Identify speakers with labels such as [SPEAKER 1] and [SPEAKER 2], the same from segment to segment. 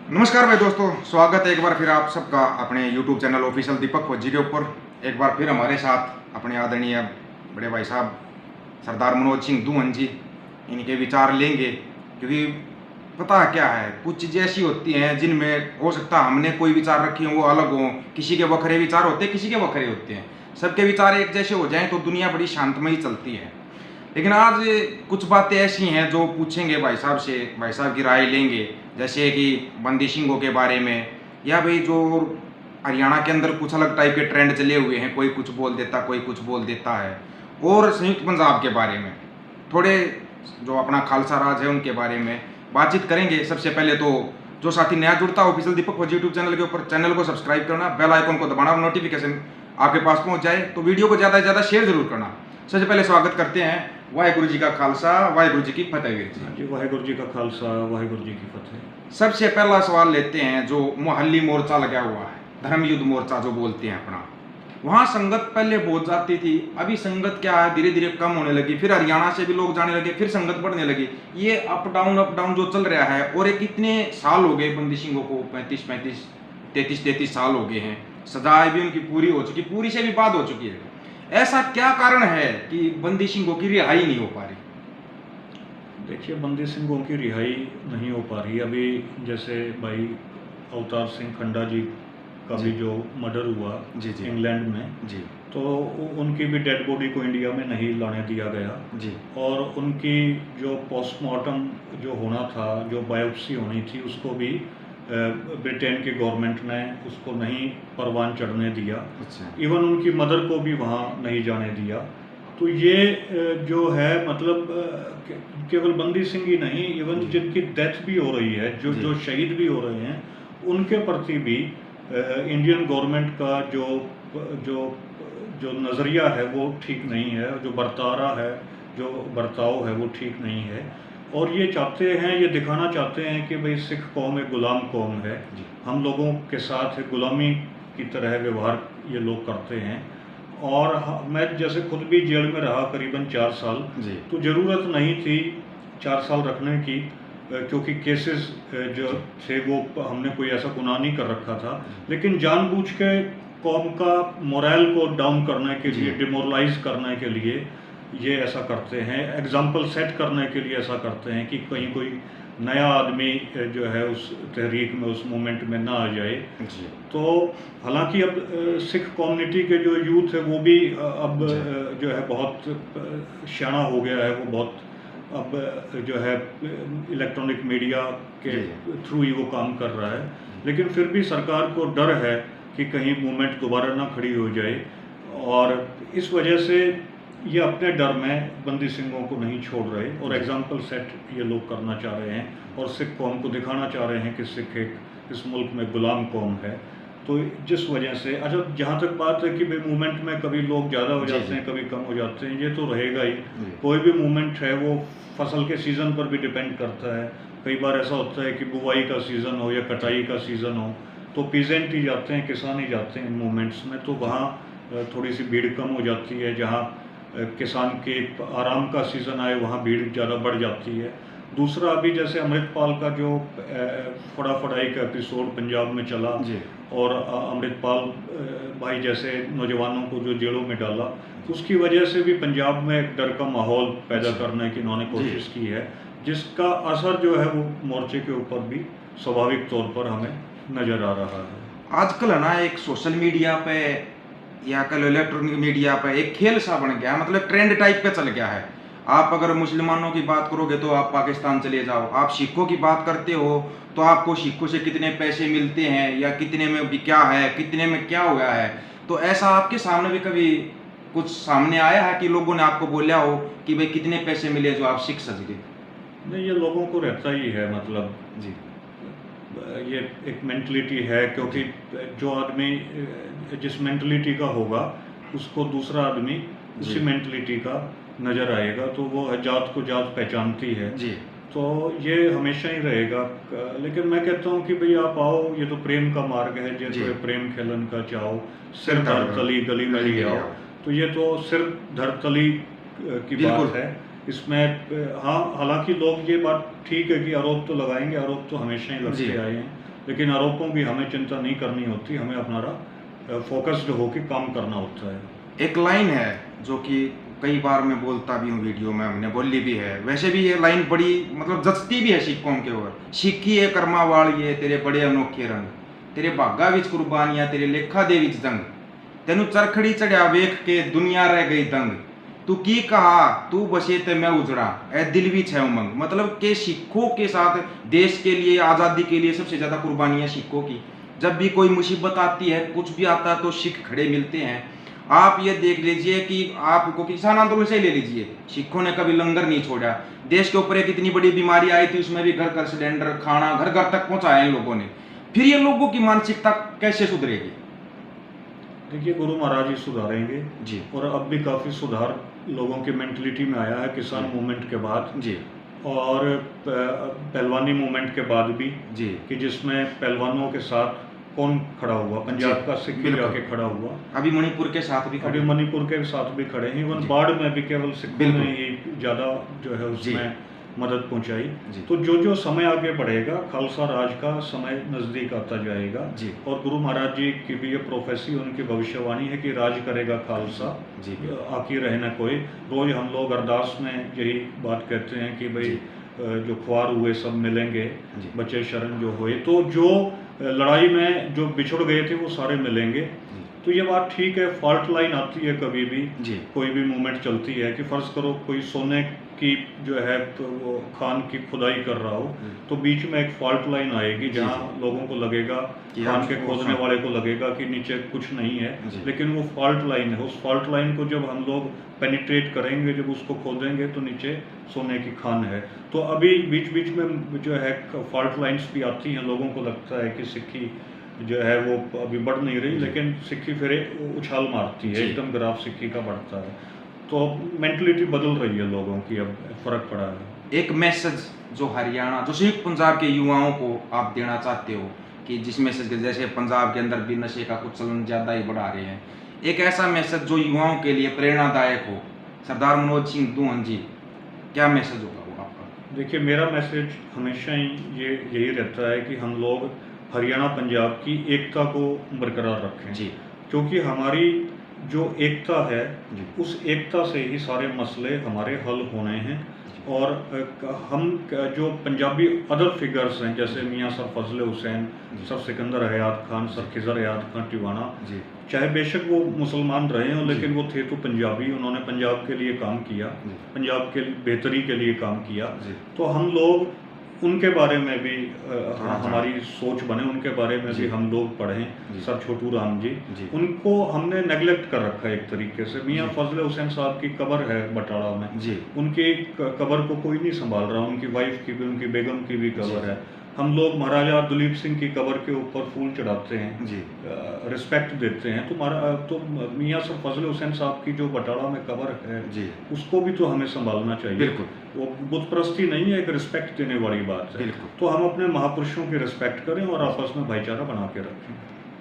[SPEAKER 1] नमस्कार भाई दोस्तों, स्वागत है एक बार फिर आप सबका अपने YouTube चैनल ऑफिशियल दीपक फौजी के ऊपर। एक बार फिर हमारे साथ अपने आदरणीय बड़े भाई साहब सरदार मनोज सिंह धूमन जी, इनके विचार लेंगे। क्योंकि पता है क्या है, कुछ चीज़ें ऐसी होती हैं जिनमें हो सकता है हमने कोई विचार रखे हों वो अलग हों, किसी के बखरे विचार होते हैं, किसी के बखरे होते हैं। सबके विचार एक जैसे हो जाएं तो दुनिया बड़ी शांतमयी चलती है। लेकिन आज कुछ बातें ऐसी हैं जो पूछेंगे भाई साहब से, भाई साहब की राय लेंगे। जैसे कि बंदी सिंहों के बारे में, या भाई जो हरियाणा के अंदर कुछ अलग टाइप के ट्रेंड चले हुए हैं, कोई कुछ बोल देता, कोई कुछ बोल देता है। और संयुक्त पंजाब के बारे में थोड़े, जो अपना खालसा राज है उनके बारे में बातचीत करेंगे। सबसे पहले तो जो साथी नया जुड़ता है ऑफिशियल दीपक फौजी यूट्यूब चैनल के ऊपर, चैनल को सब्सक्राइब करना, बेल आइकन को दबाना, नोटिफिकेशन आपके पास पहुंच जाए। तो वीडियो को ज़्यादा से ज़्यादा शेयर जरूर करना। सबसे पहले स्वागत करते हैं, वाहिगुरु जी का खालसा, वाहिगुरु जी की फतेह वीर जी।
[SPEAKER 2] वाहिगुरु जी का खालसा, वाहिगुरु जी की फतेह।
[SPEAKER 1] सबसे पहला सवाल लेते हैं, जो मोहल्ली मोर्चा लगा हुआ है, धर्म युद्ध मोर्चा जो बोलते हैं अपना, वहाँ संगत पहले बहुत जाती थी, अभी संगत क्या है धीरे धीरे कम होने लगी। फिर हरियाणा से भी लोग जाने लगे, फिर संगत बढ़ने लगी। ये अप डाउन जो चल रहा है। और एक कितने साल हो गए बंदी सिंहों को, 33 साल हो गए हैं। सजाएं भी उनकी पूरी हो चुकी, पूरी से भी बात हो चुकी है। ऐसा क्या कारण है कि बंदी सिंहों की रिहाई नहीं हो पा रही?
[SPEAKER 2] देखिए, बंदी सिंहों की रिहाई नहीं हो पा रही। अभी जैसे भाई अवतार सिंह खंडा जी का भी जो मर्डर हुआ
[SPEAKER 1] जी जी
[SPEAKER 2] इंग्लैंड में,
[SPEAKER 1] जी
[SPEAKER 2] तो उनकी भी डेड बॉडी को इंडिया में नहीं लाने दिया गया।
[SPEAKER 1] जी
[SPEAKER 2] और उनकी जो पोस्टमार्टम जो होना था, जो बायोप्सी होनी थी, उसको भी ब्रिटेन की गवर्नमेंट ने उसको नहीं परवान चढ़ने दिया।
[SPEAKER 1] अच्छा
[SPEAKER 2] इवन उनकी मदर को भी वहाँ नहीं जाने दिया। तो ये जो है मतलब केवल बंदी सिंह ही नहीं, इवन जिनकी डेथ भी हो रही है, जो शहीद भी हो रहे हैं, उनके प्रति भी इंडियन गवर्नमेंट का जो जो नज़रिया है वो ठीक नहीं है, जो बर्तारा है, जो बर्ताव है वो ठीक नहीं है। और ये चाहते हैं, ये दिखाना चाहते हैं कि भाई सिख कौम एक गुलाम कौम है, हम लोगों के साथ गुलामी की तरह व्यवहार ये लोग करते हैं। और मैं जैसे खुद भी जेल में रहा करीबन 4 साल, तो ज़रूरत नहीं थी 4 साल रखने की, क्योंकि केसेस जो थे वो हमने कोई ऐसा गुनाह नहीं कर रखा था। लेकिन जानबूझ के कौम का मोरल को डाउन करने के लिए, डिमोरलाइज करने के लिए ये ऐसा करते हैं, एग्जाम्पल सेट करने के लिए ऐसा करते हैं कि कहीं कोई नया आदमी जो है उस तहरीक में, उस मूवमेंट में ना आ जाए। तो हालांकि अब सिख कम्युनिटी के जो यूथ है वो भी अब जो है बहुत शाना हो गया है, वो बहुत अब जो है इलेक्ट्रॉनिक मीडिया के थ्रू ही वो काम कर रहा है। लेकिन फिर भी सरकार को डर है कि कहीं मूवमेंट दोबारा ना खड़ी हो जाए, और इस वजह से ये अपने डर में बंदी सिंहों को नहीं छोड़ रहे, और एग्जाम्पल सेट ये लोग करना चाह रहे हैं, और सिख कौम को दिखाना चाह रहे हैं कि सिख एक इस मुल्क में गुलाम कौम है। तो जिस वजह से, अच्छा, जहाँ तक बात है कि भाई मूवमेंट में कभी लोग ज़्यादा हो जाते हैं, कभी कम हो जाते हैं, ये तो रहेगा ही। कोई भी मूवमेंट है वो फसल के सीज़न पर भी डिपेंड करता है। कई बार ऐसा होता है कि बुवाई का सीज़न हो या कटाई का सीज़न हो, तो पीजेंट ही जाते हैं, किसान ही जाते हैं इन मूवमेंट्स में, तो वहाँ थोड़ी सी भीड़ कम हो जाती है। जहाँ किसान के आराम का सीज़न आए वहाँ भीड़ ज़्यादा बढ़ जाती है। दूसरा, अभी जैसे अमृतपाल का जो फड़ाई का एपिसोड पंजाब में चला, और अमृतपाल भाई जैसे नौजवानों को जो जेलों में डाला, उसकी वजह से भी पंजाब में एक डर का माहौल पैदा करने की इन्होंने कोशिश की है, जिसका असर जो है वो मोर्चे के ऊपर भी स्वाभाविक तौर पर हमें नज़र आ रहा है।
[SPEAKER 1] आजकल है ना, एक सोशल मीडिया पे या कल इलेक्ट्रॉनिक मीडिया पे एक खेल सा बन गया, मतलब ट्रेंड टाइप पे चल गया है। आप अगर मुसलमानों की बात करोगे तो आप पाकिस्तान चले जाओ, आप सिखों की बात करते हो तो आपको सिखों से कितने पैसे मिलते हैं, या कितने में भी क्या है, कितने में क्या हुआ है। तो ऐसा आपके सामने भी कभी कुछ सामने आया है कि लोगों ने आपको बोला हो कि भाई कितने पैसे मिले जो आप सीख सके?
[SPEAKER 2] नहीं, ये लोगों को रहता ही है, मतलब
[SPEAKER 1] जी,
[SPEAKER 2] ये एक मेंटलिटी है, क्योंकि जो आदमी जिस मेंटलिटी का होगा उसको दूसरा आदमी उसी मेंटलिटी का नज़र आएगा, तो वो जात को जात पहचानती है
[SPEAKER 1] जी,
[SPEAKER 2] तो ये हमेशा ही रहेगा। लेकिन मैं कहता हूँ कि भाई आप आओ, ये तो प्रेम का मार्ग है, जैसे प्रेम खेलन का चाहो, सिर धर तली गली मिली आओ। तो ये तो सिर्फ धरतली की बात है इसमें। हाँ, हालांकि लोग ये बात ठीक है कि आरोप तो लगाएंगे, आरोप तो हमेशा ही लगते आए हैं, लेकिन आरोपों की हमें चिंता नहीं करनी होती, हमें अपना फोकस्ड होकर काम करना होता है।
[SPEAKER 1] एक लाइन है जो कि कई बार मैं बोलता भी हूँ, वीडियो में हमने बोली भी है, वैसे भी ये लाइन बड़ी मतलब जचती भी है सिक्कों के ऊपर। सिक्की है कर्मा वालिए तेरे बड़े अनोखे रंग, तेरे भागा विच कुर्बानियां तेरे लेखा दे विच जंग, तेनू चरखड़ी चढ़िया वेख के दुनिया रह गई दंग, तू की कहा तू बसे ते मैं उजड़ा ए दिल भी है उमंग। मतलब के सिखों के साथ देश के लिए, आज़ादी के लिए सबसे ज़्यादा कुर्बानियां सिखों की। जब भी कोई मुसीबत आती है, कुछ भी आता है तो सिख खड़े मिलते हैं। आप ये देख लीजिए कि आपको किसान आंदोलन से ले लीजिए, सिखों ने कभी लंगर नहीं छोड़ा। देश के ऊपर एक इतनी बड़ी बीमारी आई थी, उसमें भी घर घर सिलेंडर, खाना घर घर तक पहुंचाया इन लोगों ने। फिर ये लोगों की मानसिकता कैसे सुधरेगी?
[SPEAKER 2] देखिए, गुरु महाराज ही सुधारेंगे
[SPEAKER 1] जी।
[SPEAKER 2] और अब भी काफ़ी सुधार लोगों की मेंटलिटी में आया है किसान मूवमेंट के बाद
[SPEAKER 1] जी
[SPEAKER 2] और पहलवानी मूवमेंट के बाद भी
[SPEAKER 1] जी
[SPEAKER 2] कि जिसमें पहलवानों के साथ कौन खड़ा हुआ, पंजाब
[SPEAKER 1] जी,
[SPEAKER 2] का सिख
[SPEAKER 1] बिल्कुल।
[SPEAKER 2] जाके खड़ा हुआ,
[SPEAKER 1] अभी मणिपुर के साथ भी
[SPEAKER 2] अभी
[SPEAKER 1] खड़े।
[SPEAKER 2] मणिपुर के साथ भी खड़े हैं। इवन
[SPEAKER 1] जी।
[SPEAKER 2] बाढ़ में भी केवल सिखों
[SPEAKER 1] बिल्कुल।
[SPEAKER 2] ने ही ज़्यादा जो है
[SPEAKER 1] जी।
[SPEAKER 2] उसमें मदद पहुंचाई।
[SPEAKER 1] जी।
[SPEAKER 2] तो जो जो समय आगे बढ़ेगा, खालसा राज का समय नज़दीक आता जाएगा।
[SPEAKER 1] जी।
[SPEAKER 2] और गुरु महाराज जी की भी ये प्रोफेसी, उनकी भविष्यवाणी है कि राज करेगा खालसा,
[SPEAKER 1] जी
[SPEAKER 2] आकी रहे न कोई। रोज हम लोग अरदास में यही बात कहते हैं कि भाई
[SPEAKER 1] जी।
[SPEAKER 2] जो ख्वार हुए सब मिलेंगे,
[SPEAKER 1] जी।
[SPEAKER 2] बच्चे शरण जो हुए, तो जो लड़ाई में जो बिछुड़ गए थे वो सारे मिलेंगे। तो ये बात ठीक है, फॉल्ट लाइन आती है कभी भी,
[SPEAKER 1] जी।
[SPEAKER 2] कोई भी मूवमेंट चलती है कि फ़र्ज़ करो कोई सोने की जो है तो वो खान की खुदाई कर रहा हो, तो बीच में एक फॉल्ट लाइन आएगी
[SPEAKER 1] जी,
[SPEAKER 2] जहाँ
[SPEAKER 1] जी।
[SPEAKER 2] लोगों को लगेगा,
[SPEAKER 1] कि
[SPEAKER 2] खान
[SPEAKER 1] हम
[SPEAKER 2] के
[SPEAKER 1] वो
[SPEAKER 2] खोदने
[SPEAKER 1] हाँ।
[SPEAKER 2] वाले को लगेगा कि नीचे कुछ नहीं है,
[SPEAKER 1] जी।
[SPEAKER 2] लेकिन वो फॉल्ट लाइन है। उस फॉल्ट लाइन को जब हम लोग पेनिट्रेट करेंगे, जब उसको खोदेंगे तो नीचे सोने की खान है। तो अभी बीच बीच में जो है फॉल्ट लाइन्स भी आती हैं, लोगों को लगता है कि सिक्की जो है वो अभी बढ़ नहीं रही,
[SPEAKER 1] जी।
[SPEAKER 2] लेकिन सिक्की फिर उछाल मारती है,
[SPEAKER 1] जी।
[SPEAKER 2] एकदम ग्राफ सिक्की का बढ़ता है। तो मेंटलिटी बदल रही है लोगों की, अब फर्क पड़ा है।
[SPEAKER 1] एक मैसेज जो हरियाणा, जो संयुक्त पंजाब के युवाओं को आप देना चाहते हो, कि जिस मैसेज के जैसे पंजाब के अंदर भी नशे का कुछ चलन ज़्यादा ही बढ़ा रहे हैं, एक ऐसा मैसेज जो युवाओं के लिए प्रेरणादायक हो, सरदार मनोज सिंह दून जी, क्या मैसेज होगा वो आपका?
[SPEAKER 2] देखिए, मेरा मैसेज हमेशा ही यही रहता है कि हम लोग हरियाणा पंजाब की एकता को बरकरार रखें।
[SPEAKER 1] जी।
[SPEAKER 2] क्योंकि हमारी जो एकता है,
[SPEAKER 1] जी।
[SPEAKER 2] उस एकता से ही सारे मसले हमारे हल होने हैं। और हम जो पंजाबी अदर फिगर्स हैं, जैसे मियाँ सर फजल हुसैन,
[SPEAKER 1] जी।
[SPEAKER 2] सर सिकंदर हयात खान, सर खिजर हयात खान टिवाना,
[SPEAKER 1] जी।
[SPEAKER 2] चाहे बेशक वो मुसलमान रहे हों, लेकिन
[SPEAKER 1] जी।
[SPEAKER 2] वो थे तो पंजाबी, उन्होंने पंजाब के लिए काम किया,
[SPEAKER 1] जी।
[SPEAKER 2] पंजाब के बेहतरी के लिए काम किया।
[SPEAKER 1] जी।
[SPEAKER 2] तो हम लोग उनके बारे में भी
[SPEAKER 1] थोड़ा
[SPEAKER 2] हमारी सोच बने, उनके बारे में
[SPEAKER 1] जी।
[SPEAKER 2] भी हम लोग पढ़ें।
[SPEAKER 1] जी।
[SPEAKER 2] सर छोटू राम जी,
[SPEAKER 1] जी।
[SPEAKER 2] उनको हमने नेगलेक्ट कर रखा है एक तरीके से। मियाँ
[SPEAKER 1] जी।
[SPEAKER 2] फजल हुसैन साहब की कब्र है बटाला में,
[SPEAKER 1] जी।
[SPEAKER 2] उनकी कब्र को कोई नहीं संभाल रहा, उनकी वाइफ की भी, उनकी बेगम की भी कब्र
[SPEAKER 1] जी।
[SPEAKER 2] है। हम लोग महाराजा दुलीप सिंह की कब्र के ऊपर फूल चढ़ाते हैं,
[SPEAKER 1] जी।
[SPEAKER 2] रिस्पेक्ट देते हैं। तो मियाँ सर फजल हुसैन साहब की जो बटाला में कब्र है,
[SPEAKER 1] जी।
[SPEAKER 2] उसको भी तो हमें संभालना चाहिए।
[SPEAKER 1] बिल्कुल।
[SPEAKER 2] वो बुत परस्ती नहीं है, एक रिस्पेक्ट देने वाली बात है।
[SPEAKER 1] बिल्कुल।
[SPEAKER 2] तो हम अपने महापुरुषों की रिस्पेक्ट करें और आपस में भाईचारा बना के रखें।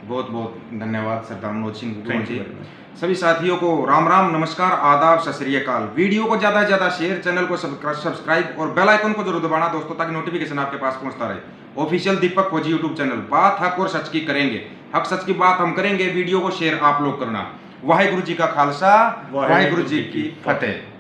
[SPEAKER 1] बहुत बहुत धन्यवाद Sardar Manoj Singh Doon
[SPEAKER 2] thank
[SPEAKER 1] ji.
[SPEAKER 2] You very much.
[SPEAKER 1] सभी साथियों को राम राम, नमस्कार, आदाब, सत श्री अकाल। वीडियो को ज़्यादा से ज़्यादा शेयर, चैनल को सब्सक्राइब और बेल आइकन को जरूर दबाना दोस्तों, ताकि नोटिफिकेशन आपके पास पहुंचता रहे। ऑफिशियल दीपक फौजी यूट्यूब चैनल, बात हक और सच की करेंगे, हक सच की बात हम करेंगे। वीडियो को शेयर आप लोग करना। वाहिगुरु जी का खालसा, वाहिगुरु जी की फतेह।